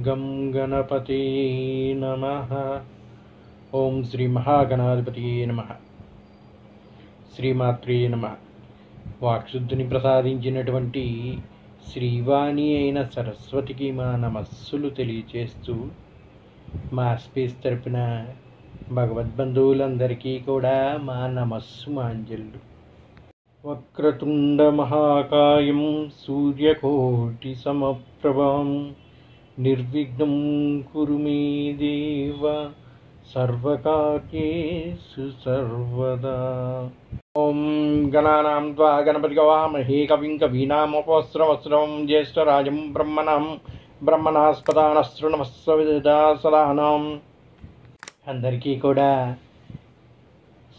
गं गणपते नमः। ఓం శ్రీ మహాగణాధిపతియే నమః. శ్రీమాత్రే నమః. వాక్శుద్ధిని ప్రసాదించినటువంటి శ్రీవాణి అయిన సరస్వతికి మా నమస్సులు తెలియచేస్తూ మా స్పేస్ తరపున భగవద్బంధువులందరికీ కూడా మా నమస్సు మాంజల్లు. వక్రతుండ మహాకాయం సూర్యకోటి సమప్రభం నిర్విఘ్నం కురు మే దేవ సర్వకార్యేషు సర్వదా. ఓం గణానాం త్వా గణపతి గవామహే కవిం కవీనాముపస్రవస్రవం జ్యేష్ఠరాజం బ్రహ్మణాస్పదానశృణమస్సవిదాసదానం. అందరికీ కూడా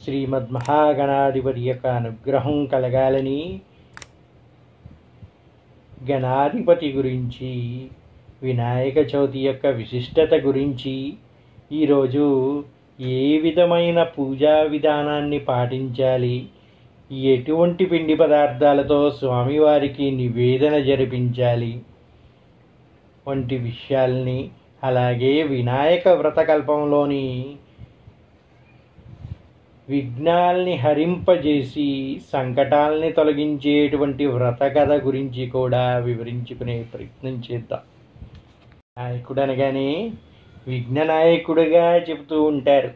శ్రీమద్ మహాగణాధిపతి యొక్క అనుగ్రహం కలగాలని, గణాధిపతి గురించి, వినాయక చవితి యొక్క విశిష్టత గురించి, ఈరోజు ఏ విధమైన పూజా విధానాన్ని పాటించాలి, ఎటువంటి పిండి పదార్థాలతో స్వామివారికి నివేదన జరిపించాలి వంటి విషయాల్ని, అలాగే వినాయక వ్రతకల్పంలోని విఘ్నాల్ని హరింపజేసి సంకటాల్ని తొలగించేటువంటి వ్రత కథ గురించి కూడా వివరించుకునే ప్రయత్నం చేద్దాం. నాయకుడు అనగానే విఘ్ననాయకుడిగా చెబుతూ ఉంటారు.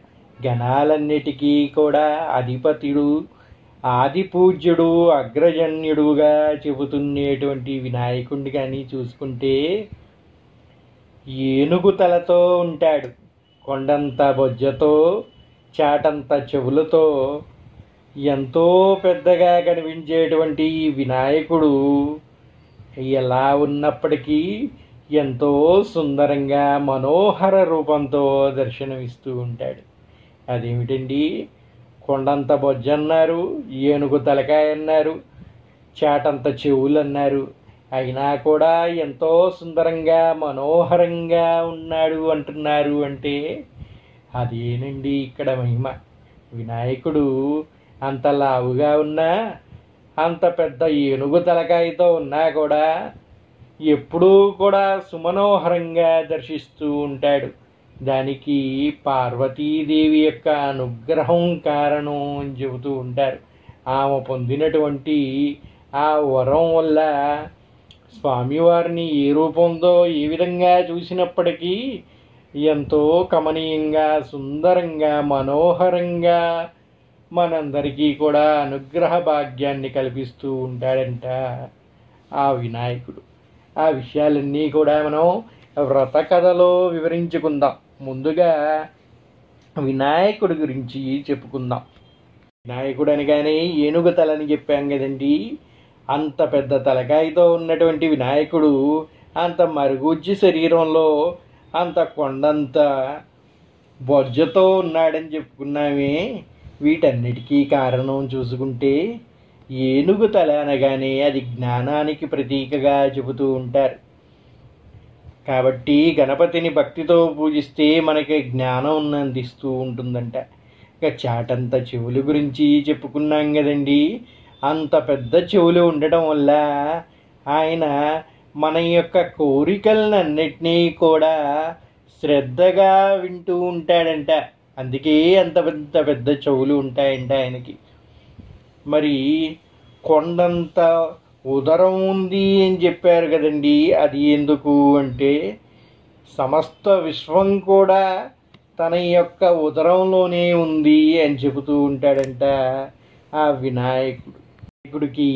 గణాలన్నిటికీ కూడా అధిపతుడు, ఆది పూజ్యుడు, అగ్రజన్యుడుగా చెబుతున్నటువంటి వినాయకుడిని కానీ చూసుకుంటే ఏనుగు తలతో ఉంటాడు. కొండంత బొజ్జతో, చాటంత చెవులతో ఎంతో పెద్దగా కనిపించేటువంటి ఈ వినాయకుడు ఎలా ఉన్నప్పటికీ ఎంతో సుందరంగా మనోహర రూపంతో దర్శనమిస్తూ ఉంటాడు. అదేమిటండి, కొండంత బొజ్జ అన్నారు, ఏనుగు తలకాయ అన్నారు, చాటంత చెవులు అన్నారు, అయినా కూడా ఎంతో సుందరంగా మనోహరంగా ఉన్నాడు అంటున్నారు అంటే అదేనండి ఇక్కడ మహిమ. వినాయకుడు అంత లావుగా ఉన్నా, అంత పెద్ద ఏనుగు తలకాయతో ఉన్నా కూడా ఎప్పుడూ కూడా సుమనోహరంగా దర్శిస్తూ ఉంటాడు. దానికి పార్వతీదేవి యొక్క అనుగ్రహం కారణం అని చెబుతూ ఉంటారు. ఆమె పొందినటువంటి ఆ వరం వల్ల స్వామివారిని ఏ రూపంతో ఏ విధంగా చూసినప్పటికీ ఎంతో కమనీయంగా, సుందరంగా, మనోహరంగా మనందరికీ కూడా అనుగ్రహ భాగ్యాన్ని కల్పిస్తూ ఉంటాడంట ఆ వినాయకుడు. ఆ విషయాలన్నీ కూడా మనం వ్రత కథలో వివరించుకుందాం. ముందుగా వినాయకుడి గురించి చెప్పుకుందాం. వినాయకుడు అనగానే ఏనుగు తలని చెప్పాం కదండి. అంత పెద్ద తలకాయతో ఉన్నటువంటి వినాయకుడు అంత మరుగుజ్జి శరీరంలో అంత కొండంత బొజ్జతో ఉన్నాడని చెప్పుకున్నామే. వీటన్నిటికీ కారణం చూసుకుంటే ఏనుగు తల అనగానే అది జ్ఞానానికి ప్రతీకగా చెబుతూ ఉంటారు. కాబట్టి గణపతిని భక్తితో పూజిస్తే మనకి జ్ఞానం అందిస్తూ ఉంటుందంట. ఇక చాటంత చెవులు గురించి చెప్పుకున్నాం కదండి. అంత పెద్ద చెవులు ఉండటం వల్ల ఆయన మన యొక్క కోరికలన్నిటినీ కూడా శ్రద్ధగా వింటూ ఉంటాడంట. అందుకే అంత పెద్ద పెద్ద చెవులు ఉంటాయంట ఆయనకి. మరి కొండంత ఉదరం ఉంది అని చెప్పారు కదండి. అది ఎందుకు అంటే సమస్త విశ్వం కూడా తన యొక్క ఉదరంలోనే ఉంది అని చెబుతూ ఉంటాడంట ఆ వినాయకుడు. వినాయకుడికి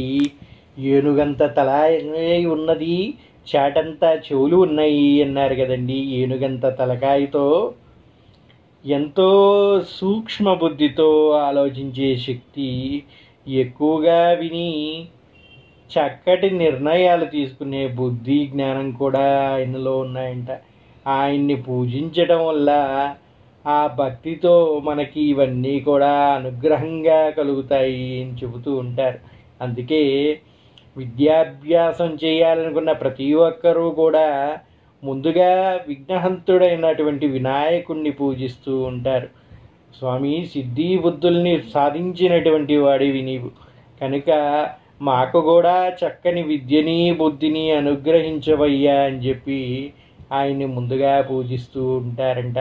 ఏనుగంత తల ఉన్నది, చాటంతా చెవులు ఉన్నాయి అన్నారు కదండి. ఏనుగంత తలకాయతో ఎంతో సూక్ష్మ బుద్ధితో ఆలోచించే శక్తి, ఎక్కువగా విని చక్కటి నిర్ణయాలు తీసుకునే బుద్ధి, జ్ఞానం కూడా ఆయనలో ఉన్నాయంట. ఆయన్ని పూజించడం వల్ల ఆ భక్తితో మనకి ఇవన్నీ కూడా అనుగ్రహంగా కలుగుతాయి అని చెబుతూ ఉంటారు. అందుకే విద్యాభ్యాసం చేయాలనుకున్న ప్రతి ఒక్కరూ కూడా ముందుగా విఘ్నహంతుడైనటువంటి వినాయకుణ్ణి పూజిస్తూ ఉంటారు. స్వామి, సిద్ధి బుద్ధుల్ని సాధించినటువంటి వాడివి నీవు కనుక మాకు కూడా చక్కని విద్యని బుద్ధిని అనుగ్రహించవయ్యా అని చెప్పి ఆయన్ని ముందుగా పూజిస్తూ ఉంటారంట.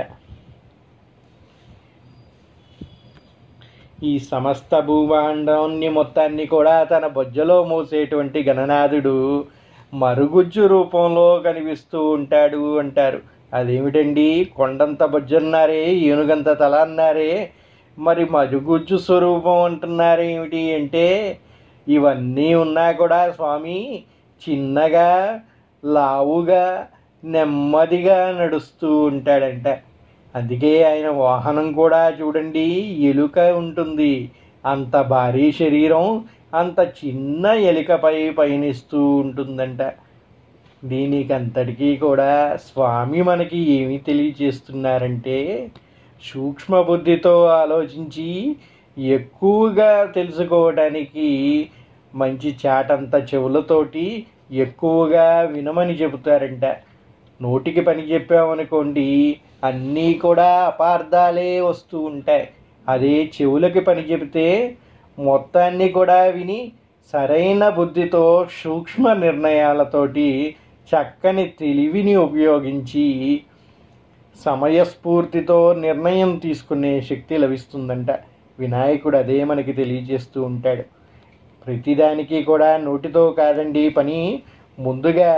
ఈ సమస్త భూమాండాన్ని మొత్తాన్ని కూడా తన బొజ్జలో మోసేటువంటి గణనాథుడు మరుగుజ్జు రూపంలో కనిపిస్తూ ఉంటాడు అంటారు. అదేమిటండి, కొండంత బొజ్జన్నారే, ఏనుగంత తల అన్నారే, మరి మరుగుజ్జు స్వరూపం అంటున్నారేమిటి అంటే, ఇవన్నీ ఉన్నా కూడా స్వామి చిన్నగా, లావుగా, నెమ్మదిగా నడుస్తూ ఉంటాడంట. అందుకే ఆయన వాహనం కూడా చూడండి, ఎలుక ఉంటుంది. అంత భారీ శరీరం అంత చిన్న ఎలుకపై పయనిస్తూ ఉంటుందంట. దీనికంతటికీ కూడా స్వామి మనకి ఏమి తెలియజేస్తున్నారంటే, సూక్ష్మ బుద్ధితో ఆలోచించి ఎక్కువగా తెలుసుకోవడానికి మంచి చాటంత చెవులతోటి ఎక్కువగా వినమని చెబుతారంట. నోటికి పని చెప్పామనుకోండి, అన్నీ కూడా అపార్థాలే వస్తూ ఉంటాయి. అదే చెవులకి పని చెబితే మొత్తాన్ని కూడా విని సరైన బుద్ధితో సూక్ష్మ నిర్ణయాలతోటి చక్కని తెలివిని ఉపయోగించి సమయస్ఫూర్తితో నిర్ణయం తీసుకునే శక్తి లభిస్తుందంట. వినాయకుడు అదే మనకి తెలియజేస్తూ ఉంటాడు. ప్రతిదానికి కూడా నోటితో కాదండి పని, ముందుగా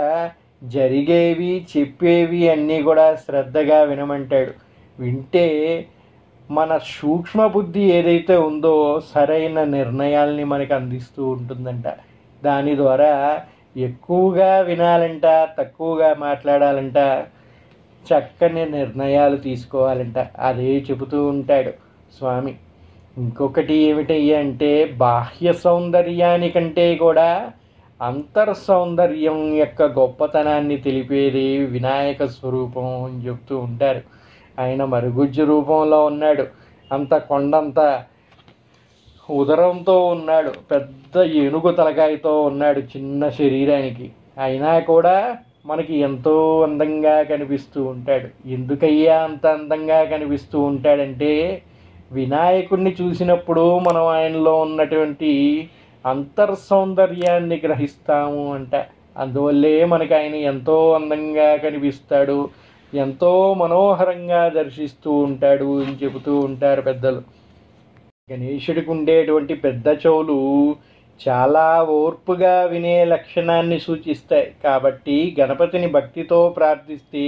జరిగేవి చెప్పేవి అన్నీ కూడా శ్రద్ధగా వినమంటాడు. వింటే మన సూక్ష్మ బుద్ధి ఏదైతే ఉందో సరైన నిర్ణయాల్ని మనకు అందిస్తూ ఉంటుందంట. దాని ద్వారా ఎక్కువగా వినాలంట, తక్కువగా మాట్లాడాలంట, చక్కని నిర్ణయాలు తీసుకోవాలంట. అదే చెబుతూ ఉంటాడు స్వామి. ఇంకొకటి ఏమిటయ్యా అంటే, బాహ్య సౌందర్యానికంటే కూడా అంతర్ సౌందర్యం యొక్క గొప్పతనాన్ని తెలిపేది వినాయక స్వరూపం అని చెప్తూ ఉంటారు. ఆయన మరుగుజ్జు రూపంలో ఉన్నాడు, అంత కొండంత ఉదరంతో ఉన్నాడు, పెద్ద ఏనుగు తలకాయతో ఉన్నాడు చిన్న శరీరానికి. అయినా కూడా మనకి ఎంతో అందంగా కనిపిస్తూ ఉంటాడు. ఎందుకయ్యా అంత అందంగా కనిపిస్తూ ఉంటాడంటే, వినాయకుడిని చూసినప్పుడు మనం ఆయనలో ఉన్నటువంటి అంతర్ సౌందర్యాన్ని గ్రహిస్తాము అంట. అందువల్లే మనకి ఆయన ఎంతో అందంగా కనిపిస్తాడు, ఎంతో మనోహరంగా దర్శిస్తూ ఉంటాడు అని చెబుతూ ఉంటారు పెద్దలు. గణేశుడికి ఉండేటువంటి పెద్ద చెవులు చాలా ఓర్పుగా వినే లక్షణాన్ని సూచిస్తాయి. కాబట్టి గణపతిని భక్తితో ప్రార్థిస్తే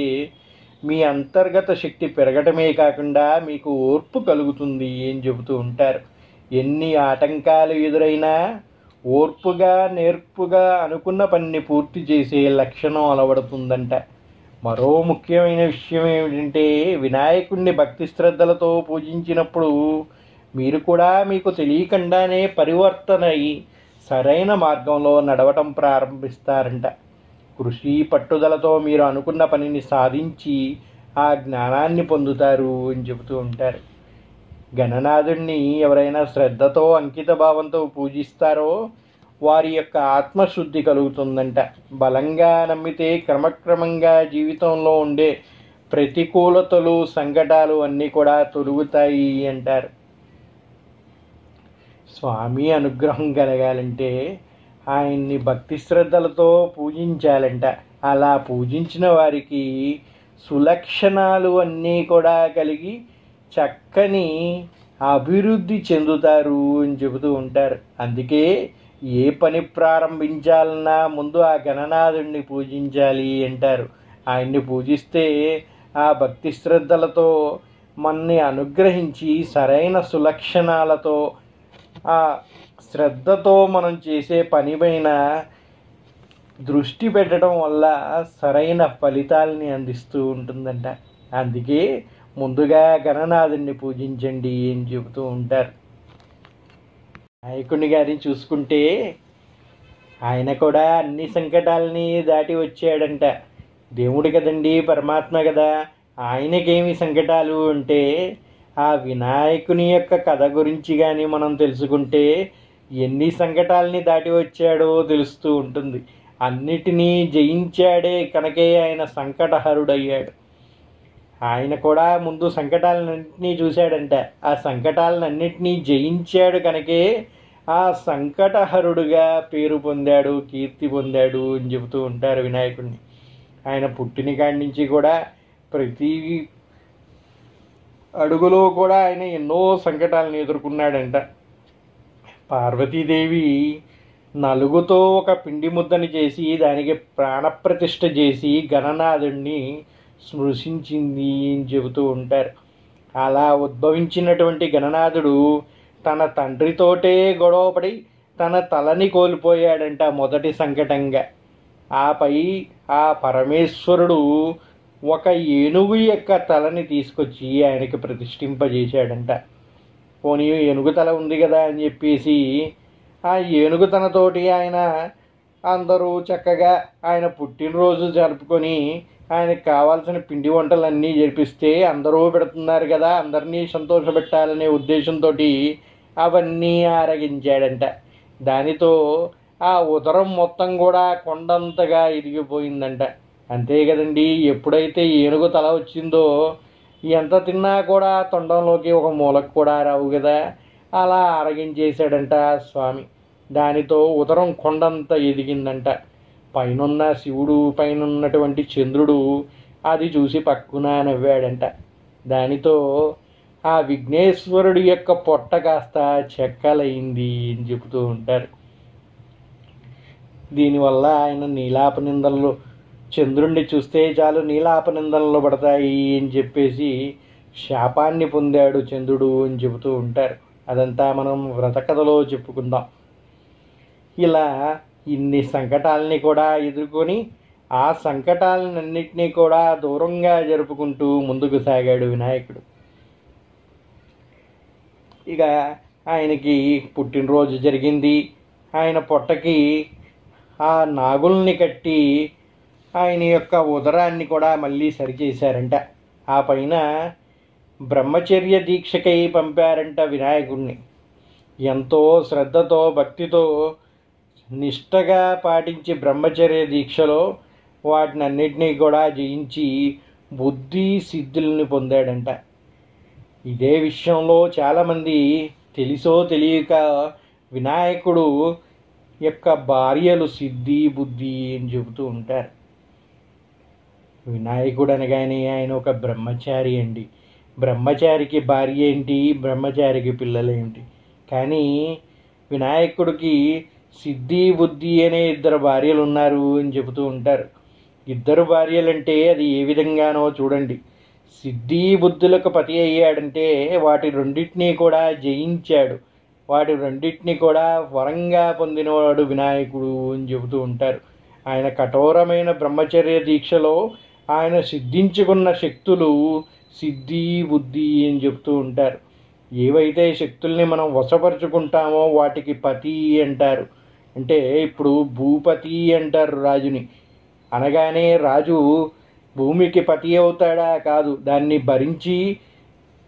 మీ అంతర్గత శక్తి పెరగటమే కాకుండా మీకు ఓర్పు కలుగుతుంది అని చెబుతూ ఉంటారు. ఎన్ని ఆటంకాలు ఎదురైనా ఓర్పుగా నేర్పుగా అనుకున్న పనిని పూర్తి చేసే లక్షణం అలవడుతుందంట. మరో ముఖ్యమైన విషయం ఏమిటంటే, వినాయకుడిని భక్తి శ్రద్ధలతో పూజించినప్పుడు మీరు కూడా మీకు తెలియకుండానే పరివర్తన అయి సరైన మార్గంలో నడవటం ప్రారంభిస్తారంట. కృషి పట్టుదలతో మీరు అనుకున్న పనిని సాధించి ఆ జ్ఞానాన్ని పొందుతారు అని చెబుతూ ఉంటారు. గణనాథుణ్ణి ఎవరైనా శ్రద్ధతో అంకిత భావంతో పూజిస్తారో వారి యొక్క ఆత్మశుద్ధి కలుగుతుందంట. బలంగా నమ్మితే క్రమక్రమంగా జీవితంలో ఉండే ప్రతికూలతలు సంకటాలు అన్నీ కూడా తొలుగుతాయి అంటారు. స్వామి అనుగ్రహం కలగాలంటే ఆయన్ని భక్తి శ్రద్ధలతో పూజించాలంట. అలా పూజించిన వారికి సులక్షణాలు అన్నీ కూడా కలిగి చక్కని అభివృద్ధి చెందుతారు అని చెబుతూ ఉంటారు. అందుకే ఏ పని ప్రారంభించాలన్నా ముందు ఆ గణనాథుడిని పూజించాలి అంటారు. ఆయన్ని పూజిస్తే ఆ భక్తి శ్రద్ధలతో మనని అనుగ్రహించి సరైన సులక్షణాలతో ఆ శ్రద్ధతో మనం చేసే పని పైన దృష్టి పెట్టడం వల్ల సరైన ఫలితాలని అందిస్తూ ఉంటుందంట. అందుకే ముందుగా గణనాథుడిని పూజించండి అని చెబుతూ ఉంటారు. నాయకుని గారిని చూసుకుంటే ఆయన కూడా అన్ని సంకటాలని దాటి వచ్చాడంట. దేవుడు కదండి, పరమాత్మ కదా, ఆయనకేమి సంకటాలు అంటే ఆ వినాయకుని యొక్క కథ గురించి కానీ మనం తెలుసుకుంటే ఎన్ని సంకటాలని దాటి వచ్చాడో తెలుస్తూ ఉంటుంది. అన్నిటినీ జయించాడే కనుకే ఆయన సంకటహరుడయ్యాడు. ఆయన కూడా ముందు సంకటాలన్నింటినీ చూశాడంట. ఆ సంకటాలన్నింటినీ జయించాడు కనుకే ఆ సంకటహరుడుగా పేరు పొందాడు, కీర్తి పొందాడు అని చెబుతూ ఉంటారు వినాయకుడిని. ఆయన పుట్టిన కాడి నుంచి కూడా ప్రతి అడుగులో కూడా ఆయన ఎన్నో సంకటాలను ఎదుర్కొన్నాడంట. పార్వతీదేవి నలుగుతో ఒక పిండి ముద్దని చేసి దానికి ప్రాణప్రతిష్ఠ చేసి గణనాథుడిని స్మృశించింది అని చెబుతూ ఉంటారు. అలా ఉద్భవించినటువంటి గణనాథుడు తన తండ్రితోటే గొడవపడి తన తలని కోల్పోయాడంట మొదటి సంకటంగా. ఆపై ఆ పరమేశ్వరుడు ఒక ఏనుగు యొక్క తలని తీసుకొచ్చి ఆయనకి ప్రతిష్ఠింపజేశాడంట. పోనీ ఏనుగు తల ఉంది కదా అని చెప్పేసి ఆ ఏనుగు తనతోటి ఆయన అందరూ చక్కగా ఆయన పుట్టినరోజు జరుపుకొని ఆయనకు కావాల్సిన పిండి వంటలన్నీ జరిపిస్తే అందరూ పెడుతున్నారు కదా, అందరినీ సంతోషపెట్టాలనే ఉద్దేశంతో అవన్నీ ఆరగించాడంట. దానితో ఆ ఉదరం మొత్తం కూడా కొండంతగా ఇరిగిపోయిందంట. అంతే కదండి, ఎప్పుడైతే ఏనుగు తల వచ్చిందో ఎంత తిన్నా కూడా తొండంలోకి ఒక మూలకు కూడా రావు కదా, అలా ఆరగించేశాడంట స్వామి. దానితో ఉదరం కొండంత ఎదిగిందంట. పైనున్న శివుడు పైన ఉన్నటువంటి చంద్రుడు అది చూసి పక్కున నవ్వాడంట. దానితో ఆ విఘ్నేశ్వరుడి యొక్క పొట్ట కాస్త చెక్కలైంది అని చెబుతూ ఉంటారు. దీనివల్ల ఆయన నీలాపనిందనలు, చంద్రుణ్ణి చూస్తే చాలు నీలాపనిందనలు పడతాయి అని చెప్పేసి శాపాన్ని పొందాడు చంద్రుడు అని చెబుతూ ఉంటారు. అదంతా మనం వ్రతకథలో చెప్పుకుందాం. ఇలా ఇన్ని సంకటాలని కూడా ఎదుర్కొని ఆ సంకటాలన్నింటినీ కూడా దూరంగా జరుపుకుంటూ ముందుకు సాగాడు వినాయకుడు. ఇక ఆయనకి పుట్టినరోజు జరిగింది. ఆయన పొట్టకి ఆ నాగుల్ని కట్టి ఆయన యొక్క ఉదరాన్ని కూడా మళ్ళీ సరిచేశారంట. ఆ పైన బ్రహ్మచర్య దీక్షకై పంపారంట వినాయకుడిని. ఎంతో శ్రద్ధతో భక్తితో నిష్టగా పాటించి బ్రహ్మచర్య దీక్షలో వాటిని అన్నిటినీ కూడా జయించి బుద్ధి సిద్ధుల్ని పొందాడంట. ఇదే విషయంలో చాలామంది తెలుసో తెలియక వినాయకుడు యొక్క భార్యలు సిద్ధి బుద్ధి అని చెబుతూ ఉంటారు. వినాయకుడు అనగానే ఆయన ఒక బ్రహ్మచారి అండి. బ్రహ్మచారికి భార్య ఏంటి, బ్రహ్మచారికి పిల్లలేంటి? కానీ వినాయకుడికి సిద్ధి బుద్ధి అనే ఇద్దరు భార్యలు ఉన్నారు అని చెబుతూ ఉంటారు. ఇద్దరు భార్యలంటే అది ఏ విధంగానో చూడండి. సిద్ధి బుద్ధులకు పతి అయ్యాడంటే వాటి రెండింటినీ కూడా జయించాడు, వాటి రెండింటినీ కూడా వరంగా పొందినవాడు వినాయకుడు అని చెబుతూ ఉంటారు. ఆయన కఠోరమైన బ్రహ్మచర్య దీక్షలో ఆయన సిద్ధించుకున్న శక్తులు సిద్ధి బుద్ధి అని చెబుతూ ఉంటారు. ఏవైతే శక్తుల్ని మనం వశపరుచుకుంటామో వాటికి పతి అంటారు. అంటే ఇప్పుడు భూపతి అంటారు రాజుని. అనగానే రాజు భూమికి పతి అవుతాడా? కాదు, దాన్ని భరించి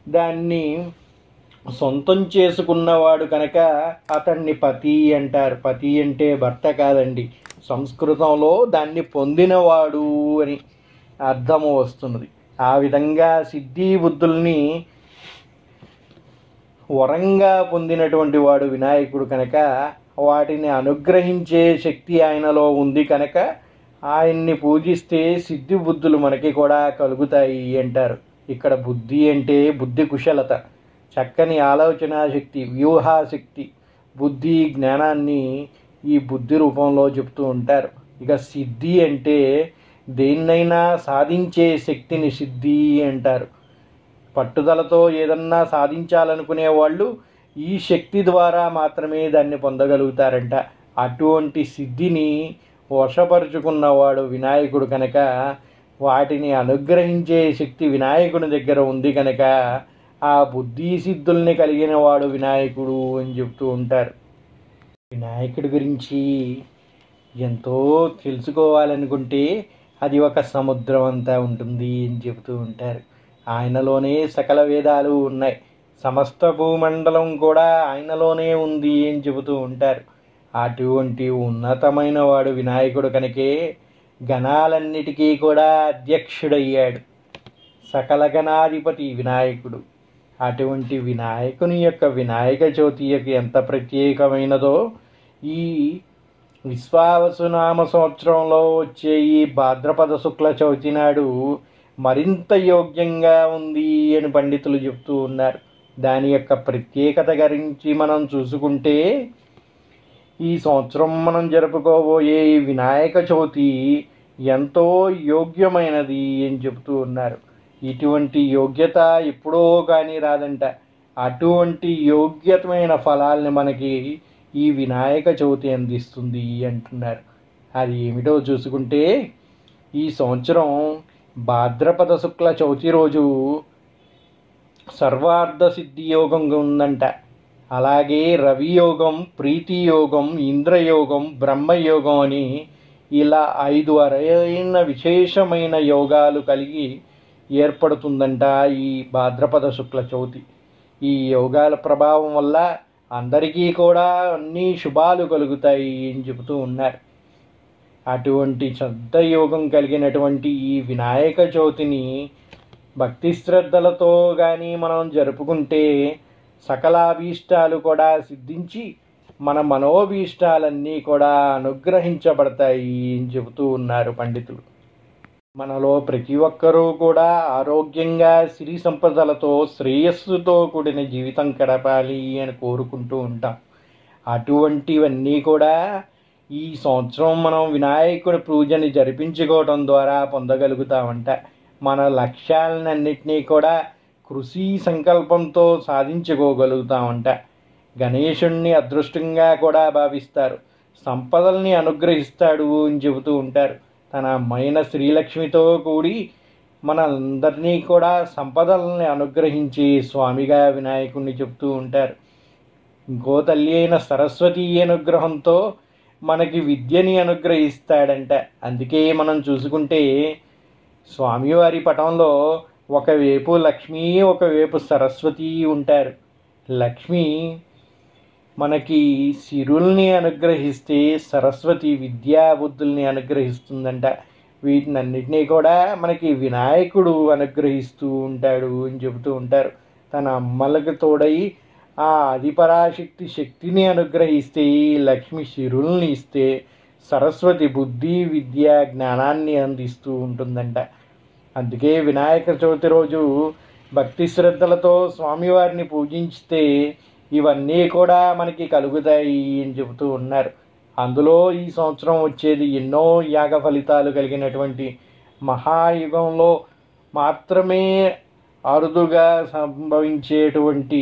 దాన్ని సొంతం చేసుకున్నవాడు కనుక అతన్ని పతి అంటారు. పతి అంటే భర్త కాదండి, సంస్కృతంలో దాన్ని పొందినవాడు అని అర్థము వస్తున్నది. ఆ విధంగా సిద్ధి బుద్ధుల్ని వరంగా పొందినటువంటి వాడు వినాయకుడు కనుక వాటిని అనుగ్రహించే శక్తి ఆయనలో ఉంది కనుక ఆయన్ని పూజిస్తే సిద్ధి బుద్ధులు మనకి కూడా కలుగుతాయి అంటారు. ఇక్కడ బుద్ధి అంటే బుద్ధి కుశలత, చక్కని ఆలోచన శక్తి, వ్యూహాశక్తి, బుద్ధి జ్ఞానాన్ని ఈ బుద్ధి రూపంలో చెప్తూ ఉంటారు. ఇక సిద్ధి అంటే దేన్నైనా సాధించే శక్తిని సిద్ధి అంటారు. పట్టుదలతో ఏదన్నా సాధించాలనుకునే వాళ్ళు ఈ శక్తి ద్వారా మాత్రమే దాన్ని పొందగలుగుతారంట. అటువంటి సిద్ధిని వశపరుచుకున్నవాడు వినాయకుడు కనుక వాటిని అనుగ్రహించే శక్తి వినాయకుడి దగ్గర ఉంది కనుక ఆ బుద్ధి సిద్ధుల్ని కలిగిన వాడు వినాయకుడు అని చెప్తూ ఉంటారు. వినాయకుడి గురించి ఎంతో తెలుసుకోవాలనుకుంటే అది ఒక సముద్రం అంతా ఉంటుంది అని చెబుతూ ఉంటారు. ఆయనలోనే సకల వేదాలు ఉన్నాయి, సమస్త భూమండలం కూడా ఆయనలోనే ఉంది అని చెబుతూ ఉంటారు. అటువంటి ఉన్నతమైన వాడు వినాయకుడు కనుకే గణాలన్నిటికీ కూడా అధ్యక్షుడయ్యాడు. సకల గణాధిపతి వినాయకుడు. అటువంటి వినాయకుని యొక్క వినాయక చవితి ఎంత ప్రత్యేకమైనదో ఈ విశ్వావసునామ సంవత్సరంలో వచ్చే ఈ భాద్రపద శుక్ల చవితి నాడు మరింత యోగ్యంగా ఉంది అని పండితులు చెప్తూ ఉన్నారు. దాని యొక్క ప్రత్యేకత గురించి మనం చూసుకుంటే, ఈ సంవత్సరం మనం జరుపుకోబోయే ఈ వినాయక చవితి ఎంతో యోగ్యమైనది అని చెబుతూ ఉన్నారు. ఇటువంటి యోగ్యత ఎప్పుడో కానీ రాదంట. అటువంటి యోగ్యమైన ఫలాల్ని మనకి ఈ వినాయక చవితి అందిస్తుంది అంటున్నారు. అది ఏమిటో చూసుకుంటే, ఈ సంవత్సరం భాద్రపద శుక్ల చవితి రోజు సర్వార్థ సిద్ధి యోగంగా ఉందంట. అలాగే రవి యోగం, ప్రీతి యోగం, ఇంద్రయోగం, బ్రహ్మయోగం అని ఇలా 5 అరైన విశేషమైన యోగాలు కలిగి ఏర్పడుతుందంట ఈ భాద్రపద శుక్ల చవితి. ఈ యోగాల ప్రభావం వల్ల అందరికీ కూడా అన్ని శుభాలు కలుగుతాయి అని చెబుతూ ఉన్నారు. అటువంటి శ్రద్ధ యోగం కలిగినటువంటి ఈ వినాయక చవితిని భక్తి శ్రద్ధలతో కానీ మనం జరుపుకుంటే సకల అభీష్టాలు కూడా సిద్ధించి మన మనోభీష్టాలన్నీ కూడా అనుగ్రహించబడతాయి అని చెబుతూ ఉన్నారు పండితులు. మనలో ప్రతి ఒక్కరూ కూడా ఆరోగ్యంగా సిరి సంపదలతో శ్రేయస్సుతో కూడిన జీవితం గడపాలి అని కోరుకుంటూ ఉంటాం. అటువంటివన్నీ కూడా ఈ సంవత్సరం మనం వినాయకుడి పూజని జరిపించుకోవడం ద్వారా పొందగలుగుతామంట. మన లక్ష్యాలన్నింటినీ కూడా కృషి సంకల్పంతో సాధించుకోగలుగుతామంట. గణేశుణ్ణి అదృష్టంగా కూడా భావిస్తారు. సంపదల్ని అనుగ్రహిస్తాడు అని చెబుతూ ఉంటారు. తన అమ్మైన శ్రీలక్ష్మితో కూడి మనందరినీ కూడా సంపదల్ని అనుగ్రహించి స్వామిగా వినాయకుడిని చెబుతూ ఉంటారు. ఇంకో తల్లి అయిన సరస్వతి అనుగ్రహంతో మనకి విద్యని అనుగ్రహిస్తాడంట. అందుకే మనం చూసుకుంటే స్వామివారి పటంలో ఒకవైపు లక్ష్మి, ఒకవైపు సరస్వతి ఉంటారు. లక్ష్మి మనకి సిరుల్ని అనుగ్రహిస్తే సరస్వతి విద్యాబుద్ధుల్ని అనుగ్రహిస్తుందంట. వీటినన్నిటినీ కూడా మనకి వినాయకుడు అనుగ్రహిస్తూ ఉంటాడు అని చెబుతూ ఉంటారు. తన అమ్మలకు తోడై ఆ ఆదిపరాశక్తి శక్తిని అనుగ్రహిస్తే, లక్ష్మి సిరుల్ని ఇస్తే, సరస్వతి బుద్ధి విద్య జ్ఞానాన్ని అందిస్తూ ఉంటుందంట. అందుకే వినాయక చవితి రోజు భక్తి శ్రద్ధలతో స్వామివారిని పూజించితే ఇవన్నీ కూడా మనకి కలుగుతాయి అని చెబుతూ ఉన్నారు. అందులో ఈ సంవత్సరం వచ్చేది ఎన్నో యాగ ఫలితాలు కలిగినటువంటి మహాయుగంలో మాత్రమే అరుదుగా సంభవించేటువంటి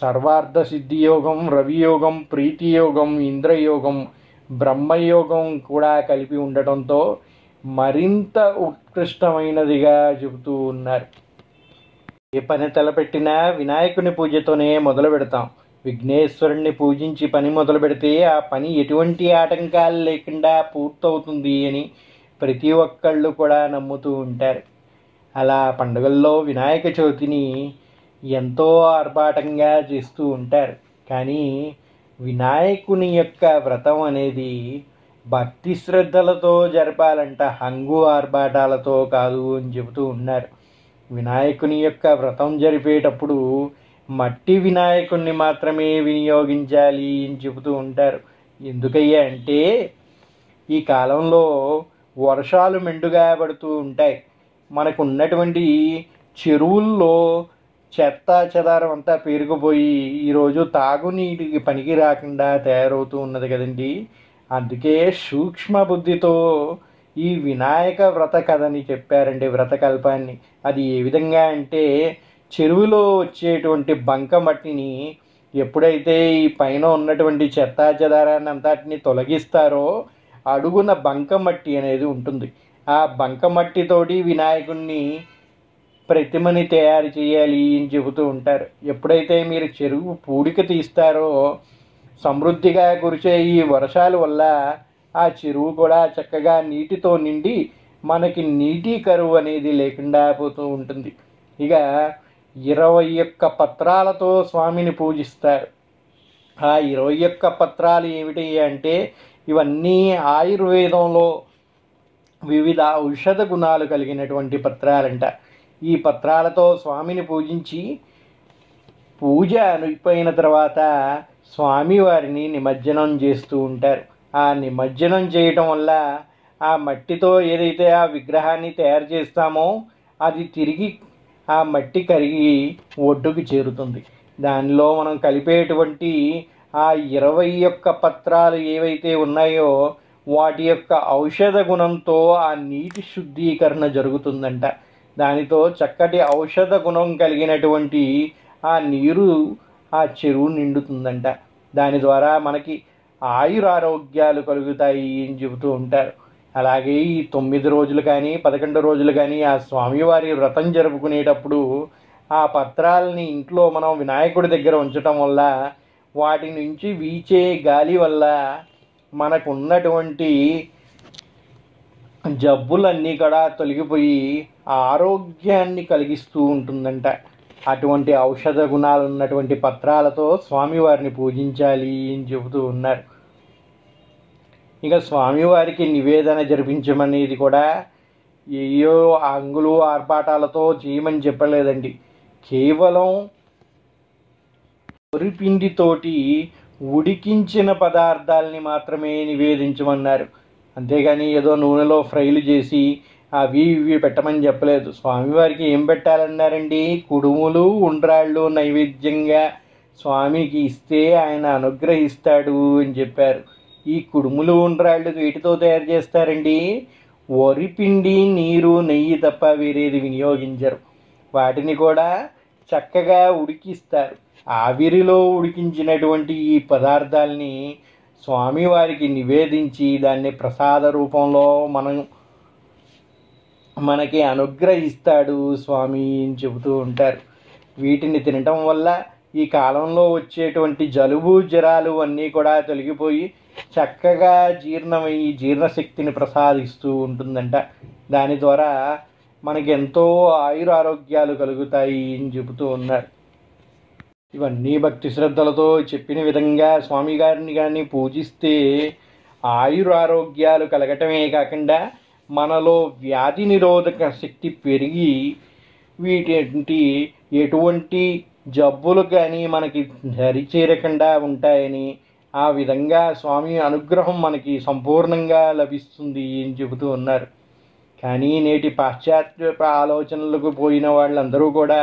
సర్వార్థ సిద్ధి యోగం, రవియోగం, ప్రీతి యోగం, ఇంద్రయోగం, బ్రహ్మయోగం కూడా కలిపి ఉండటంతో మరింత ఉత్కృష్టమైనదిగా చెబుతూ ఉన్నారు. ఏ పని తలపెట్టినా వినాయకుని పూజతోనే మొదలు పెడతాం. విఘ్నేశ్వరుణ్ణి పూజించి పని మొదలు పెడితే ఆ పని ఎటువంటి ఆటంకాలు లేకుండా పూర్తవుతుంది అని ప్రతి ఒక్కళ్ళు కూడా నమ్ముతూ ఉంటారు. అలా పండుగల్లో వినాయక చవితిని ఎంతో ఆర్భాటంగా చేస్తూ ఉంటారు. కానీ వినాయకుని యొక్క వ్రతం అనేది భక్తి శ్రద్ధలతో జరపాలంట, హంగు ఆర్భాటాలతో కాదు అని చెబుతూ ఉన్నారు. వినాయకుని యొక్క వ్రతం జరిపేటప్పుడు మట్టి వినాయకుడిని మాత్రమే వినియోగించాలి అని చెబుతూ ఉంటారు. ఎందుకయ్యా అంటే ఈ కాలంలో వర్షాలు మెండుగా పడుతూ ఉంటాయి. మనకు ఉన్నటువంటి చెరువుల్లో చెత్త చెదారం అంతా పేరుకుపోయి ఈరోజు తాగునీటికి పనికి రాకుండా తయారవుతూ ఉన్నది కదండి. అందుకే సూక్ష్మ బుద్ధితో ఈ వినాయక వ్రత కథని చెప్పారండి, వ్రతకల్పాన్ని. అది ఏ విధంగా అంటే చెరువులో వచ్చేటువంటి బంక మట్టిని ఎప్పుడైతే ఈ పైన ఉన్నటువంటి చెత్తా చెదారాన్ని అంతటిని తొలగిస్తారో అడుగున బంక మట్టి అనేది ఉంటుంది. ఆ బంక మట్టితోటి వినాయకుడిని ప్రతిమని తయారు చేయాలి అని చెబుతూ ఉంటారు. ఎప్పుడైతే మీరు చెరువు పూడిక తీస్తారో సమృద్ధిగా కురిసే ఈ వర్షాల వల్ల ఆ చెరువు కూడా చక్కగా నీటితో నిండి మనకి నీటి కరువు అనేది లేకుండా పోతూ ఉంటుంది. ఇక 21 పత్రాలతో స్వామిని పూజిస్తారు. ఆ 21 పత్రాలు ఏమిటి అంటే ఇవన్నీ ఆయుర్వేదంలో వివిధ ఔషధ గుణాలు కలిగినటువంటి పత్రాలంట. ఈ పత్రాలతో స్వామిని పూజించి పూజ అయిపోయిన తర్వాత స్వామివారిని నిమజ్జనం చేస్తూ ఉంటారు. ఆ నిమజ్జనం చేయటం వల్ల ఆ మట్టితో ఏదైతే ఆ విగ్రహాన్ని తయారు చేస్తామో అది తిరిగి ఆ మట్టి కరిగి ఒడ్డుకు చేరుతుంది. దానిలో మనం కలిపేటువంటి ఆ 21 పత్రాలు ఏవైతే ఉన్నాయో వాటి యొక్క ఔషధ గుణంతో ఆ నీటి శుద్ధీకరణ జరుగుతుందంట. దానితో చక్కటి ఔషధ గుణం కలిగినటువంటి ఆ నీరు ఆ చెరువు నిండుతుందంట. దాని ద్వారా మనకి ఆయురారోగ్యాలు కలుగుతాయి అని చెబుతూ ఉంటారు. అలాగే ఈ 9 రోజులు కానీ 11 రోజులు కానీ ఆ స్వామివారి వ్రతం జరుపుకునేటప్పుడు ఆ పత్రాలని ఇంట్లో మనం వినాయకుడి దగ్గర ఉంచటం వల్ల వాటి నుంచి వీచే గాలి వల్ల మనకు ఉన్నటువంటి జబ్బులన్నీ కూడా తొలగిపోయి ఆరోగ్యాన్ని కలిగిస్తూ ఉంటుందంట. అటువంటి ఔషధ గుణాలు ఉన్నటువంటి పత్రాలతో స్వామివారిని పూజించాలి అని చెబుతూ ఉన్నారు. ఇక స్వామివారికి నివేదన జరిపించమనేది కూడా ఏయో అంగులు ఆర్పాటాలతో చేయమని చెప్పలేదండి. కేవలం వరిపిండితోటి ఉడికించిన పదార్థాలని మాత్రమే నివేదించమన్నారు. అంతేగాని ఏదో నూనెలో ఫ్రైలు చేసి అవి ఇవి పెట్టమని చెప్పలేదు. స్వామివారికి ఏం పెట్టాలన్నారండి? కుడుములు ఉండ్రాళ్ళు నైవేద్యంగా స్వామికి ఇస్తే ఆయన అనుగ్రహిస్తాడు అని చెప్పారు. ఈ కుడుములు ఉండ్రాళ్ళు వీటితో తయారు చేస్తారండి. వరిపిండి నీరు నెయ్యి తప్ప వేరేది వినియోగించరు. వాటిని కూడా చక్కగా ఉడికిస్తారు. ఆవిరిలో ఉడికించినటువంటి ఈ పదార్థాలని స్వామివారికి నివేదించి దాన్ని ప్రసాద రూపంలో మనకి అనుగ్రహిస్తాడు స్వామి అని చెబుతూ ఉంటారు. వీటిని తినటం వల్ల ఈ కాలంలో వచ్చేటువంటి జలుబు జ్వరాలు అన్నీ కూడా తొలగిపోయి చక్కగా జీర్ణమయ్యి జీర్ణశక్తిని ప్రసాదిస్తూ ఉంటుందంట. దాని ద్వారా మనకి ఎంతో ఆయురారోగ్యాలు కలుగుతాయి అని చెబుతూ ఉన్నారు. ఇవన్నీ భక్తి శ్రద్ధలతో చెప్పిన విధంగా స్వామి గారిని కానీ పూజిస్తే ఆయురారోగ్యాలు కలగటమే కాకుండా మనలో వ్యాధి నిరోధక శక్తి పెరిగి ఎటువంటి జబ్బులు కానీ మనకి దరిచేరకుండా ఉంటాయని, ఆ విధంగా స్వామి అనుగ్రహం మనకి సంపూర్ణంగా లభిస్తుంది అని చెబుతూ ఉన్నారు. కానీ నేటి పాశ్చాత్య ఆలోచనలకు పోయిన వాళ్ళందరూ కూడా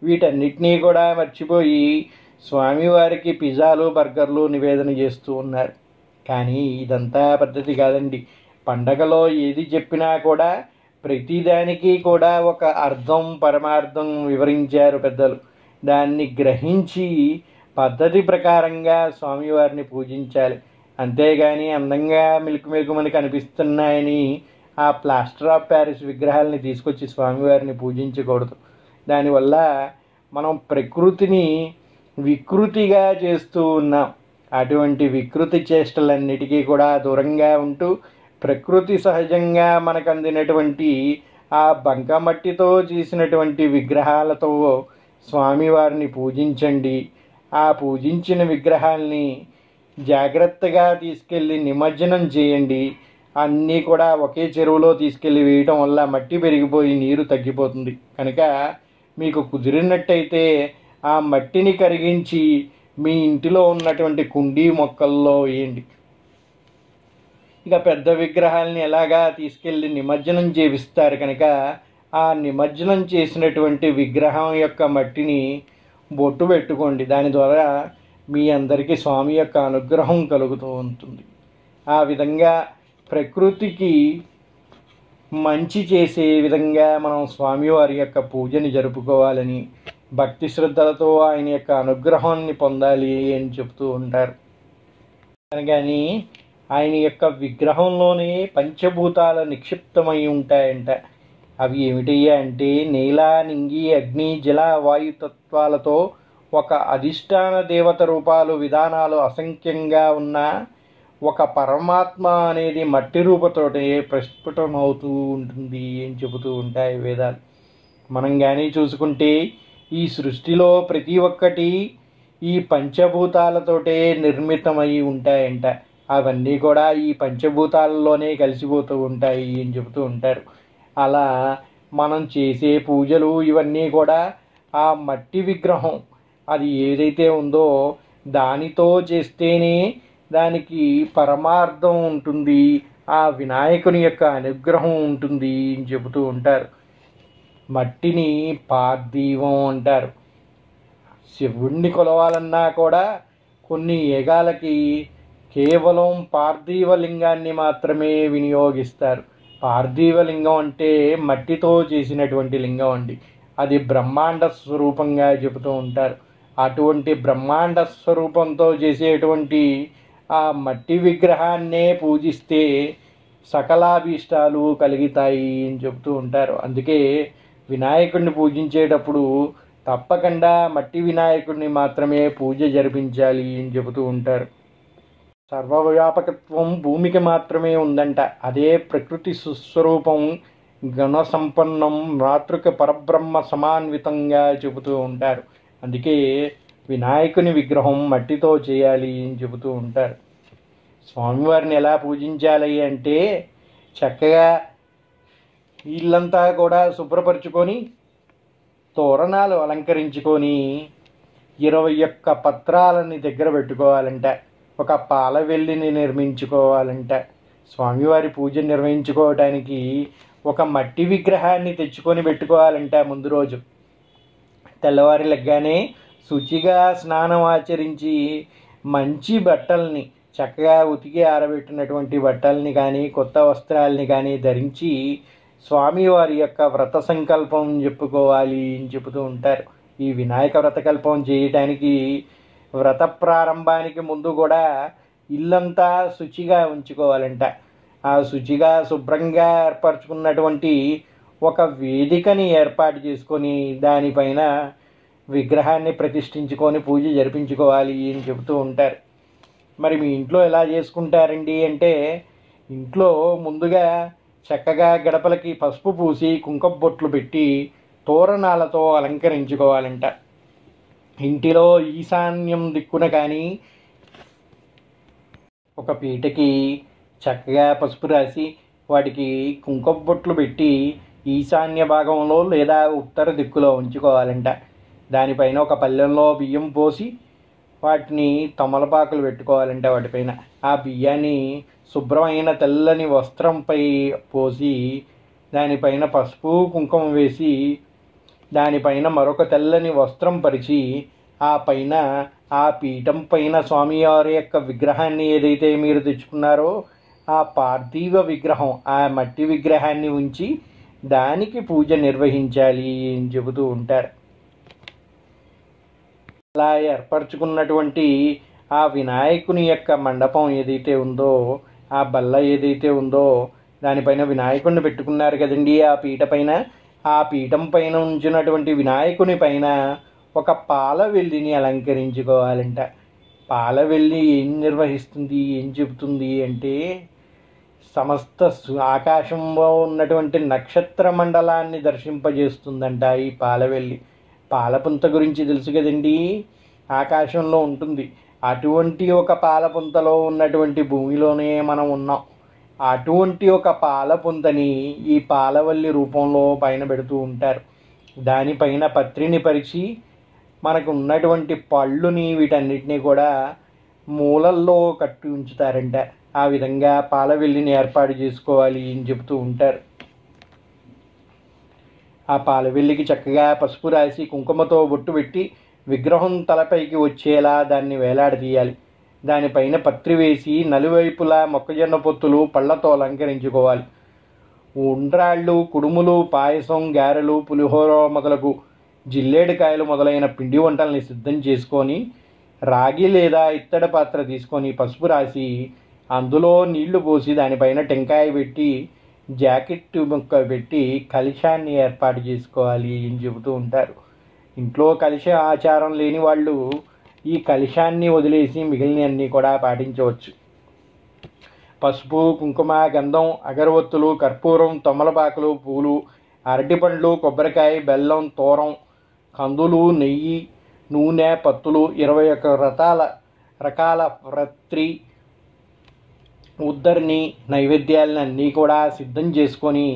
వీటన్నిటినీ కూడా మర్చిపోయి స్వామివారికి పిజ్జాలు బర్గర్లు నివేదన చేస్తూ ఉన్నారు. కానీ ఇదంతా పద్ధతి కాదండి. పండగలో ఏది చెప్పినా కూడా ప్రతిదానికి కూడా ఒక అర్థం పరమార్థం వివరించారు పెద్దలు. దాన్ని గ్రహించి పద్ధతి ప్రకారంగా స్వామివారిని పూజించాలి. అంతేగాని అందంగా మిల్కుమని కనిపిస్తున్నాయని ఆ ప్లాస్టర్ ఆఫ్ ప్యారిస్ విగ్రహాలని తీసుకొచ్చి స్వామివారిని పూజించకూడదు. దానివల్ల మనం ప్రకృతిని వికృతిగా చేస్తూ ఉన్నాం. అటువంటి వికృతి చేష్టలన్నిటికీ కూడా దూరంగా ఉంటూ ప్రకృతి సహజంగా మనకు అందినటువంటి ఆ బంకమట్టితో చేసినటువంటి విగ్రహాలతో స్వామివారిని పూజించండి. ఆ పూజించిన విగ్రహాల్ని జాగ్రత్తగా తీసుకెళ్ళి నిమజ్జనం చేయండి. అన్నీ కూడా ఒకే చెరువులో తీసుకెళ్ళి వేయటం వల్ల మట్టి పెరిగిపోయి నీరు తగ్గిపోతుంది. కనుక మీకు కుదిరినట్టయితే ఆ మట్టిని కరిగించి మీ ఇంటిలో ఉన్నటువంటి కుండీ మొక్కల్లో వేయండి. ఇక పెద్ద విగ్రహాలని ఎలాగా తీసుకెళ్ళి నిమజ్జనం చేపిస్తారు కనుక ఆ నిమజ్జనం చేసినటువంటి విగ్రహం యొక్క మట్టిని బొట్టు పెట్టుకోండి. దాని ద్వారా మీ అందరికీ స్వామి యొక్క అనుగ్రహం కలుగుతూ ఉంటుంది. ఆ విధంగా ప్రకృతికి మంచి చేసే విధంగా మనం స్వామివారి యొక్క పూజని జరుపుకోవాలని, భక్తి శ్రద్ధలతో ఆయన యొక్క అనుగ్రహాన్ని పొందాలి అని చెప్తూ ఉంటారు. కానీ ఆయన యొక్క విగ్రహంలోనే పంచభూతాలు నిక్షిప్తమై ఉంటాయంట. అవి ఏమిటయ్యా అంటే నేల, నింగి, అగ్ని, జల, వాయు తత్వాలతో ఒక అధిష్టాన దేవత రూపాలు విధానాలు అసంఖ్యంగా ఉన్న ఒక పరమాత్మ అనేది మట్టి రూపతోటే ప్రస్ఫుటమవుతూ ఉంటుంది అని చెబుతూ ఉంటాయి వేదాలు. మనం కానీ చూసుకుంటే ఈ సృష్టిలో ప్రతి ఒక్కటి ఈ పంచభూతాలతోటే నిర్మితమై ఉంటాయంట. అవన్నీ కూడా ఈ పంచభూతాలలోనే కలిసిపోతూ ఉంటాయి అని చెబుతూ ఉంటారు. అలా మనం చేసే పూజలు ఇవన్నీ కూడా ఆ మట్టి విగ్రహం అది ఏదైతే ఉందో దానితో చేస్తేనే దానికి పరమార్థం ఉంటుంది, ఆ వినాయకుని యొక్క అనుగ్రహం ఉంటుంది అని చెబుతూ ఉంటారు. మట్టిని పార్థివం అంటారు. శివుణ్ణి కొలవాలన్నా కూడా కొన్ని యుగాలకి కేవలం పార్థివ లింగాన్ని మాత్రమే వినియోగిస్తారు. పార్థివ లింగం అంటే మట్టితో చేసినటువంటి లింగం అండి. అది బ్రహ్మాండ స్వరూపంగా చెబుతూ ఉంటారు. అటువంటి బ్రహ్మాండ స్వరూపంతో చేసేటువంటి ఆ మట్టి విగ్రహాన్నే పూజిస్తే సకలాభీష్టాలు కలుగుతాయి అని చెబుతూ ఉంటారు. అందుకే వినాయకుడిని పూజించేటప్పుడు తప్పకుండా మట్టి వినాయకుడిని మాత్రమే పూజ జరిపించాలి అని చెబుతూ ఉంటారు. సర్వవ్యాపకత్వం భూమికి మాత్రమే ఉందంట. అదే ప్రకృతి సుస్వరూపం గుణసంపన్నం మాతృక పరబ్రహ్మ సమాన్వితంగా చెబుతూ ఉంటారు. అందుకే వినాయకుని విగ్రహం మట్టితో చేయాలి అని చెబుతూ ఉంటారు. స్వామివారిని ఎలా పూజించాలి అంటే చక్కగా ఇల్లంతా కూడా శుభ్రపరుచుకొని తోరణాలు అలంకరించుకొని 21 పత్రాలని దగ్గర పెట్టుకోవాలంట. ఒక పాలవెల్లిని నిర్మించుకోవాలంట. స్వామివారి పూజ నిర్వహించుకోవటానికి ఒక మట్టి విగ్రహాన్ని తెచ్చుకొని పెట్టుకోవాలంట. ముందు రోజు తెల్లవారి లెగ్గానే శుచిగా స్నానం ఆచరించి మంచి బట్టల్ని, చక్కగా ఉతికి ఆరబెట్టినటువంటి బట్టల్ని కానీ కొత్త వస్త్రాలని కానీ ధరించి స్వామివారి యొక్క వ్రత సంకల్పం చెప్పుకోవాలి అని చెబుతూ ఉంటారు. ఈ వినాయక వ్రతకల్పం చేయటానికి వ్రత ప్రారంభానికి ముందు కూడా ఇల్లంతా శుచిగా ఉంచుకోవాలంట. ఆ శుచిగా శుభ్రంగా ఏర్పరచుకున్నటువంటి ఒక వేదికని ఏర్పాటు చేసుకొని దానిపైన విగ్రహాన్ని ప్రతిష్ఠించుకొని పూజ జరిపించుకోవాలి అని చెబుతూ ఉంటారు. మరి మీ ఇంట్లో ఎలా చేసుకుంటారండి అంటే, ఇంట్లో ముందుగా చక్కగా గడపలకి పసుపు పూసి కుంకుమ బొట్లు పెట్టి తోరణాలతో అలంకరించుకోవాలంట. ఇంటిలో ఈశాన్యం దిక్కున కానీ ఒక పీటకి చక్కగా పసుపు రాసి వాటికి కుంకుమ బొట్లు పెట్టి ఈశాన్య భాగంలో లేదా ఉత్తర దిక్కులో ఉంచుకోవాలంట. దానిపైన ఒక పళ్ళెంలో బియ్యం పోసి వాటిని తమలపాకులు పెట్టుకోవాలంటే వాటిపైన ఆ బియ్యాన్ని శుభ్రమైన తెల్లని వస్త్రంపై పోసి దానిపైన పసుపు కుంకుమ వేసి దానిపైన మరొక తెల్లని వస్త్రం పరిచి ఆ పైన ఆ పీఠం పైన స్వామివారి యొక్క విగ్రహాన్ని ఏదైతే మీరు తెచ్చుకున్నారో ఆ పార్థివ విగ్రహం, ఆ మట్టి విగ్రహాన్ని ఉంచి దానికి పూజ నిర్వహించాలి అని చెబుతూ ఉంటారు. అలా ఏర్పరచుకున్నటువంటి ఆ వినాయకుని యొక్క మండపం ఏదైతే ఉందో, ఆ బల్ల ఏదైతే ఉందో దానిపైన వినాయకుడిని పెట్టుకున్నారు కదండి. ఆ పీట పైన, ఆ పీఠం పైన ఉంచినటువంటి వినాయకుని పైన ఒక పాలవెల్లిని అలంకరించుకోవాలంట. పాలవెల్లి ఏం నిర్వహిస్తుంది, ఏం చెబుతుంది అంటే సమస్త ఆకాశంలో ఉన్నటువంటి నక్షత్ర మండలాన్ని దర్శింపజేస్తుందంట ఈ పాలవెల్లి. పాలపుంత గురించి తెలుసు కదండి, ఆకాశంలో ఉంటుంది. అటువంటి ఒక పాలపుంతలో ఉన్నటువంటి భూమిలోనే మనం ఉన్నాం. అటువంటి ఒక పాలపుంతని ఈ పాలవల్లి రూపంలో పైన పెడుతూ ఉంటారు. దానిపైన పత్రిని పరిచి మనకు ఉన్నటువంటి పళ్ళుని వీటన్నిటినీ కూడా మూలల్లో కట్టి ఉంచుతారంట. ఆ విధంగా పాలవెల్లిని ఏర్పాటు చేసుకోవాలి అని చెబుతూ ఉంటారు. ఆ పాలవెల్లికి చక్కగా పసుపు రాసి కుంకుమతో బొట్టు పెట్టి విగ్రహం తలపైకి వచ్చేలా దాన్ని వేలాడదీయాలి. దానిపైన పత్రి వేసి నలువైపులా మొక్కజొన్న పొత్తులు పళ్ళతో అలంకరించుకోవాలి. ఉండ్రాళ్ళు, కుడుములు, పాయసం, గారెలు, పులిహోర మొదలగు జిల్లేడుకాయలు మొదలైన పిండి వంటల్ని సిద్ధం చేసుకొని రాగి లేదా ఇత్తడి పాత్ర తీసుకొని పసుపు రాసి అందులో నీళ్లు పోసి దానిపైన టెంకాయ పెట్టి జాకెట్ ముక్క పెట్టి కలశాన్ని ఏర్పాటు చేసుకోవాలి అని చెబుతూ ఉంటారు. ఇంట్లో కలశ ఆచారం లేని వాళ్ళు ఈ కలశాన్ని వదిలేసి మిగిలినవన్నీ కూడా పాటించవచ్చు. పసుపు, కుంకుమ, గంధం, అగరవత్తులు, కర్పూరం, తమలపాకులు, పూలు, అరటిపండ్లు, కొబ్బరికాయ, బెల్లం, తోరం, కందులు, నెయ్యి, నూనె, పత్తులు, 21 రకాల పత్రి, ఉద్దరిని నైవేద్యాలను అన్నీ కూడా సిద్ధం చేసుకొని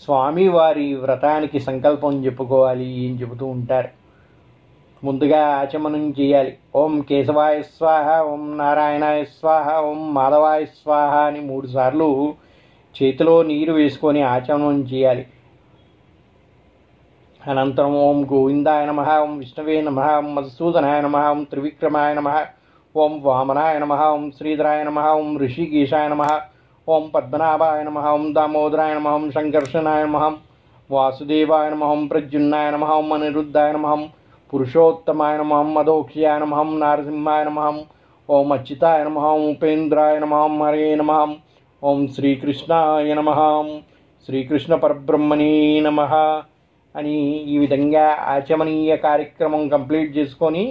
స్వామివారి వ్రతానికి సంకల్పం చెప్పుకోవాలి అని చెబుతూ ఉంటారు. ముందుగా ఆచమనం చేయాలి. ఓం కేశవాయ స్వాహ, ఓం నారాయణాయ స్వాహ, ఓం మాధవాయ స్వాహ అని 3 సార్లు చేతిలో నీరు వేసుకొని ఆచమనం చేయాలి. అనంతరం ఓం గోవిందాయ నమః, ఓం విష్ణవే నమః, ఓం మధుసూదనాయ నమః, ఓం త్రివిక్రమాయ నమః, ఓం వామనాయ నమః, ఓం శ్రీధరాయ నమః, ఓం ఋషికేశాయ నమః, ఓం పద్మనాభాయ నమః, ఓం దామోదరాయ నమః, ఓం సంకర్షణాయ నమః, వాసుదేవాయ నమః, ఓం ప్రద్యుమ్నాయ నమః, ఓం అనిరుద్ధాయ నమః, పురుషోత్తమాయ నమః, మదోక్షయాయ నమః, నారసింహాయ నమః, ఓం అచ్యుతాయ నమః, ఉపేంద్రాయ నమః, హరే నమః, ఓం శ్రీకృష్ణాయ నమః, శ్రీకృష్ణ పరబ్రహ్మణే నమః అని ఈ విధంగా ఆచమనీయ కార్యక్రమం కంప్లీట్ చేసుకొని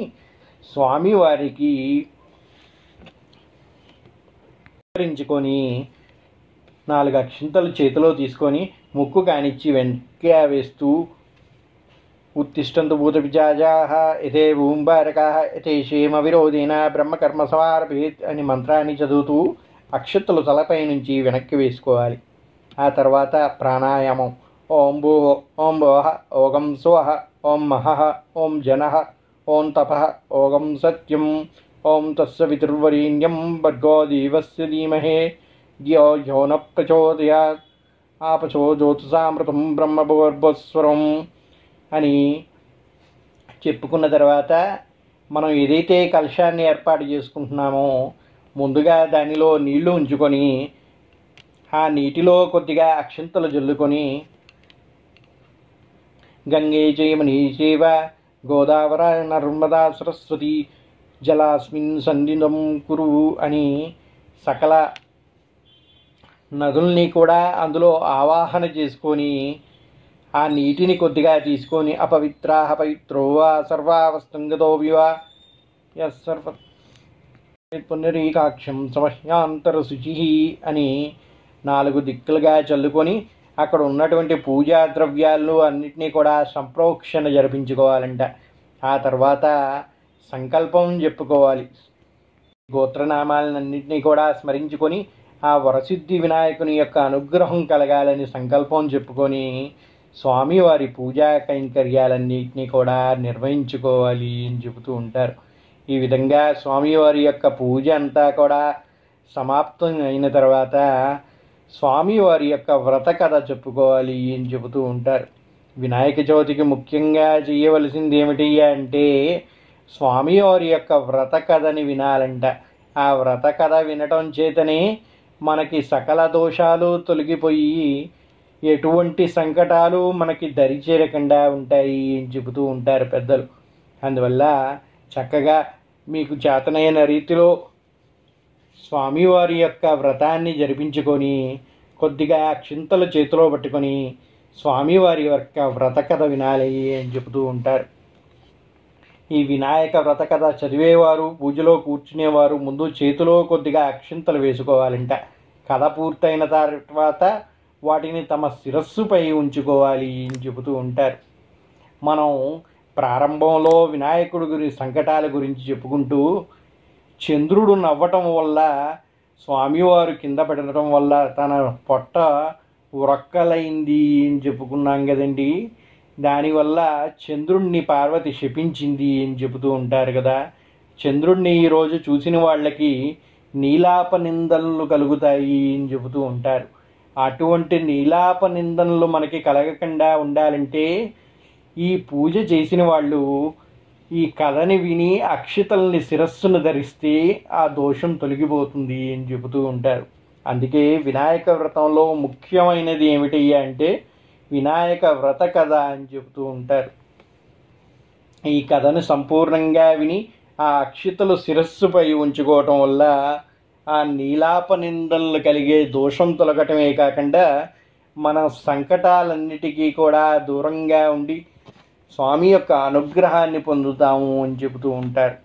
స్వామివారికి నమస్కరించుకొని 4 అక్షింతలు చేతిలో తీసుకొని ముక్కు కానిచ్చి వెనక్కి వేస్తూ ఉత్తిష్టంతు భూత పిశాచాః యతే భూంబారకాః యతే క్షేమ విరోధేన బ్రహ్మకర్మ సమారభేత్ అని మంత్రాన్ని చదువుతూ అక్షంతలు తలపై నుంచి వెనక్కి వేసుకోవాలి. ఆ తర్వాత ప్రాణాయామం. ఓం భూః, ఓం భువః, ఓం స్వః, ఓం మహః, ఓం జనః, ఓం తపః, ఓం సత్యం, ఓం తత్సవితుర్వరేణ్యం భర్గో దేవస్య ధీమహి ధియో యో న ప్రచోదయాత్ ఆపచో జ్యోతిషామృతం బ్రహ్మభూర్భువస్వరం అని చెప్పుకున్న తర్వాత మనం ఏదైతే కలశాన్ని ఏర్పాటు చేసుకుంటున్నామో ముందుగా దానిలో నీళ్లు ఉంచుకొని ఆ నీటిలో కొద్దిగా అక్షంతలు జల్లుకొని గంగే చైమనీ చైవ గోదావరి నర్మదా సరస్వతి జలాస్మిన్ సన్నిధం కురు అని సకల నదుల్ని కూడా అందులో ఆవాహన చేసుకొని ఆ నీటిని కొద్దిగా తీసుకొని అపవిత్రాః పవిత్రో వా సర్వావస్థంగతో వివా యస్సర్వ పునరీకాక్షం సమహ్యాంతర శుచి అని 4 దిక్కులుగా చల్లుకొని అక్కడ ఉన్నటువంటి పూజా ద్రవ్యాలు అన్నిటినీ కూడా సంప్రోక్షణ జరిపించుకోవాలంట. ఆ తర్వాత సంకల్పం చెప్పుకోవాలి. గోత్రనామాలన్నింటినీ కూడా స్మరించుకొని ఆ వరసిద్ధి వినాయకుని యొక్క అనుగ్రహం కలగాలని సంకల్పం చెప్పుకొని స్వామివారి పూజా కైంకర్యాలన్నింటినీ కూడా నిర్వహించుకోవాలి అని చెబుతూ ఉంటారు. ఈ విధంగా స్వామివారి యొక్క పూజ అంతా కూడా సమాప్తం అయిన తర్వాత స్వామివారి యొక్క వ్రత కథ చెప్పుకోవాలి అని చెబుతూ ఉంటారు. వినాయక చవితికి ముఖ్యంగా చేయవలసింది ఏమిటి అంటే స్వామివారి యొక్క వ్రత కథని వినాలంట. ఆ వ్రత కథ వినటం చేతనే మనకి సకల దోషాలు తొలగిపోయి ఎటువంటి సంకటాలు మనకి దరిచేరకుండా ఉంటాయి అని చెబుతూ ఉంటారు పెద్దలు. అందువల్ల చక్కగా మీకు చేతనైన రీతిలో స్వామివారి యొక్క వ్రతాన్ని జరిపించుకొని కొద్దిగా అక్షింతలు చేతిలో పట్టుకొని స్వామివారి యొక్క వ్రత కథ వినాలి అని చెబుతూ ఉంటారు. ఈ వినాయక వ్రత కథ చదివేవారు పూజలో కూర్చునేవారు ముందు చేతిలో కొద్దిగా అక్షింతలు వేసుకోవాలంట. కథ పూర్తయిన తర్వాత వాటిని తమ శిరస్సుపై ఉంచుకోవాలి అని చెబుతూ ఉంటారు. మనం ప్రారంభంలో వినాయకుడి సంకటాల గురించి చెప్పుకుంటూ చంద్రుడు నవ్వటం వల్ల స్వామివారు కింద పడటం వల్ల తన పొట్ట ఉరక్కలైంది అని చెప్పుకున్నాం కదండి. దానివల్ల చంద్రుణ్ణి పార్వతి శపించింది అని చెబుతూ ఉంటారు కదా. చంద్రుణ్ణి ఈరోజు చూసిన వాళ్ళకి నీలాప నిందనలు కలుగుతాయి అని చెబుతూ ఉంటారు. అటువంటి నీలాప నిందనలు మనకి కలగకుండా ఉండాలంటే ఈ పూజ చేసిన వాళ్ళు ఈ కథని విని అక్షితల్ని శిరస్సును ధరిస్తే ఆ దోషం తొలగిపోతుంది అని చెబుతూ ఉంటారు. అందుకే వినాయక వ్రతంలో ముఖ్యమైనది ఏమిటి అంటే వినాయక వ్రత కథ అని చెబుతూ ఉంటారు. ఈ కథను సంపూర్ణంగా విని ఆ అక్షితలు శిరస్సుపై ఉంచుకోవటం వల్ల ఆ నీలాప నిందనలు కలిగే దోషం తొలగటమే కాకుండా మన సంకటాలన్నిటికీ కూడా దూరంగా ఉండి స్వామి యొక్క అనుగ్రహాన్ని పొందుతాము అని చెబుతూ ఉంటారు.